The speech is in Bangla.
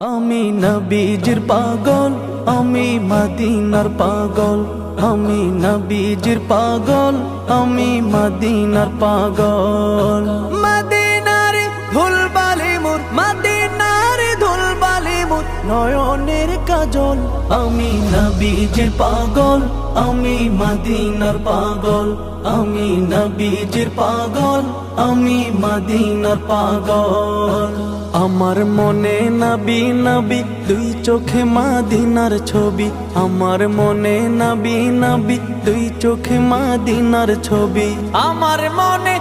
আমি নবীজির পাগল, আমি মদিনার পাগল। আমি নবীজির পাগল, আমি মদিনার পাগল। মদিনার ধুলবালি মোর, মদিনার ধুলবালি মোর নয়নের কাজল। আমি নবীজির পাগল, আমি মদিনার পাগল। আমি নবীজির পাগল, আমি মদিনার পাগল। আমার মনে নবী নবী, দুই চোখে মদিনার ছবি। আমার মনে নবী নবী, দুই চোখে মদিনার ছবি। আমার মনে